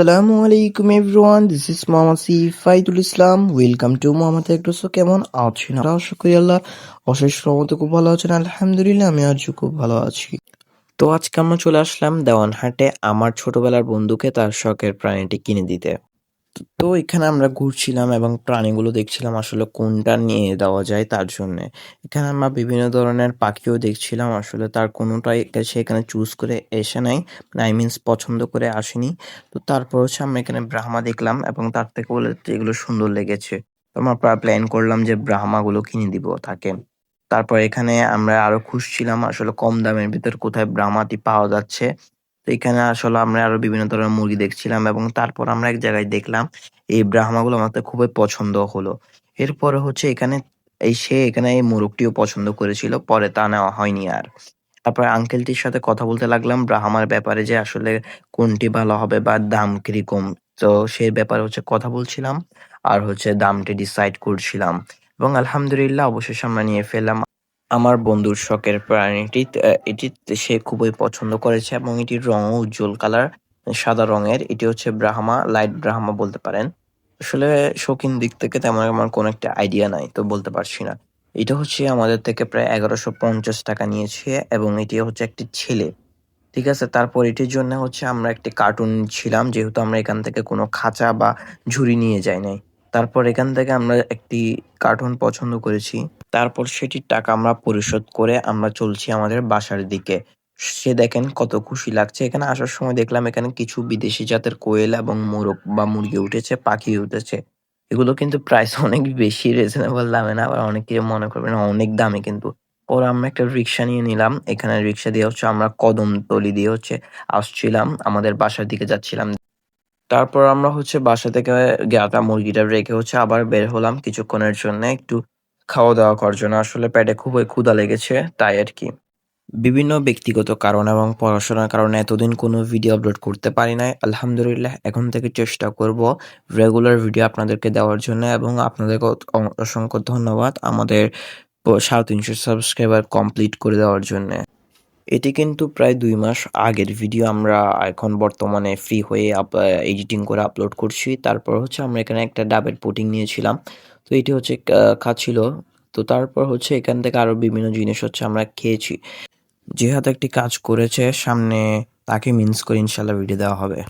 আসসালামু আলাইকুম everyone, this is Mohammad Sifaidul Islam. Welcome to Mohammad একটুসো। কেমন আছেন? আশা করি আল্লাহ অশেষ রহমতে খুব ভালো আছেন। আলহামদুলিল্লাহ, আমি আজ খুব ভালো আছি। তো আজকে আমরা চলে আসলাম দেওয়ানহাটে আমার ছোটবেলার বন্ধুকে তার শখের প্রাণীটি কিনে দিতে। তো এখানে আমরা ঘুরছিলাম এবং প্রাণীগুলো দেখছিলাম আসলে কোনটা নিয়ে দেওয়া যায় তার জন্যে। এখানে আমরা বিভিন্ন ধরনের পাখিও দেখছিলাম, আসলে তার কোনোটাই সে এখানে চুজ করে এসে নাই, আই মিনস পছন্দ করে আসেনি। তো তারপর হচ্ছে আমরা এখানে ব্রাহ্মা দেখলাম এবং তার থেকে বলে যে এগুলো সুন্দর লেগেছে। তো আমরা প্ল্যান করলাম যে ব্রাহ্মাগুলো কিনে দিব তাকে। তারপর এখানে আমরা আরো খুঁজছিলাম আসলে কম দামের ভিতর কোথায় ব্রাহ্মাটি পাওয়া যাচ্ছে। তো এখানে আসলে আমরা আরো বিভিন্ন ধরনের মুরগি দেখছিলাম এবং তারপর আমরা এক জায়গায় দেখলাম এই ব্রাহ্মাগুলো আমাদের খুবই পছন্দ হলো। এরপরে হচ্ছে এখানে সে এখানে এই মোরগটিও পছন্দ করেছিল, পরে তা নেওয়া হয়নি আর। তারপরে আঙ্কেলটির সাথে কথা বলতে লাগলাম ব্রাহ্মার ব্যাপারে যে আসলে কোনটি ভালো হবে বা দাম কিরকম। তো সেই ব্যাপারে হচ্ছে কথা বলছিলাম আর হচ্ছে দামটি ডিসাইড করছিলাম এবং আলহামদুলিল্লাহ অবশেষে আমরা নিয়ে ফেললাম আমার বন্ধুর শখের প্রাণীটি। এটি সে খুবই পছন্দ করেছে এবং এটির রঙও উজ্জ্বল কালার, সাদা রঙের। এটি হচ্ছে ব্রাহ্মা, লাইট ব্রাহ্মা বলতে পারেন। আসলে শৌখিন দিক থেকে তেমন আমার কোনো একটা আইডিয়া নাই, তো বলতে পারছি না। এটা হচ্ছে আমাদের থেকে প্রায় 1150 টাকা নিয়েছে এবং এটি হচ্ছে একটি ছেলে। ঠিক আছে, তারপর এটির জন্য হচ্ছে আমরা একটি কার্টুন ছিলাম, যেহেতু আমরা এখান থেকে কোনো খাঁচা বা ঝুড়ি নিয়ে যাই নাই। তারপর এখান থেকে আমরা একটি কার্টুন পছন্দ করেছি। তারপর সেটির টাকা আমরা পরিশোধ করে আমরা চলছি আমাদের বাসার দিকে। সে দেখেন কত খুশি লাগছে। এখানে আসার সময় দেখলাম এখানে কিছু বিদেশি জাতের কোয়েল এবং মোরগ বা মুরগি উঠেছে, পাখি উঠেছে। এগুলো কিন্তু প্রাইস অনেক বেশি, রিজনেবল দামে না। আবার অনেকে মনে করবেন অনেক দামে কিন্তু। পরে আমরা একটা রিক্সা নিয়ে নিলাম। এখানে রিক্সা দিয়ে হচ্ছে আমরা কদমতলি দিয়ে হচ্ছে আসছিলাম, আমাদের বাসার দিকে যাচ্ছিলাম। তারপর আমরা হচ্ছে বাসা থেকে গাটা মুরগিটা রেখে হচ্ছে আবার বের হলাম কিছুক্ষণের জন্য একটু খাওয়া দাওয়া করার জন্য। আসলে পেটে খুবই ক্ষুধা লেগেছে, তাই আর কি। বিভিন্ন ব্যক্তিগত কারণ এবং পড়াশোনার কারণে এতদিন কোনো ভিডিও আপলোড করতে পারি নাই। আলহামদুলিল্লাহ এখন থেকে চেষ্টা করব রেগুলার ভিডিও আপনাদেরকে দেওয়ার জন্য এবং আপনাদেরকে অসংখ্য ধন্যবাদ আমাদের 350 সাবস্ক্রাইবার কমপ্লিট করে দেওয়ার জন্য। এটি কিন্তু প্রায় 2 মাস আগের ভিডিও। আমরা এখন বর্তমানে ফ্রি হয়ে এডিটিং করে আপলোড করছি। তারপর হচ্ছে আমরা এখানে একটা ডাবের পুডিং নিয়েছিলাম। তো এটি হচ্ছে খাচ্ছিল। তো তারপর হচ্ছে এখান থেকে আরো বিভিন্ন জিনিস হচ্ছে আমরা খেয়েছি। জিহাদ একটি কাজ করেছে, সামনে তাকে মিন্স করে ইনশাল্লাহ ভিডিও দেওয়া হবে।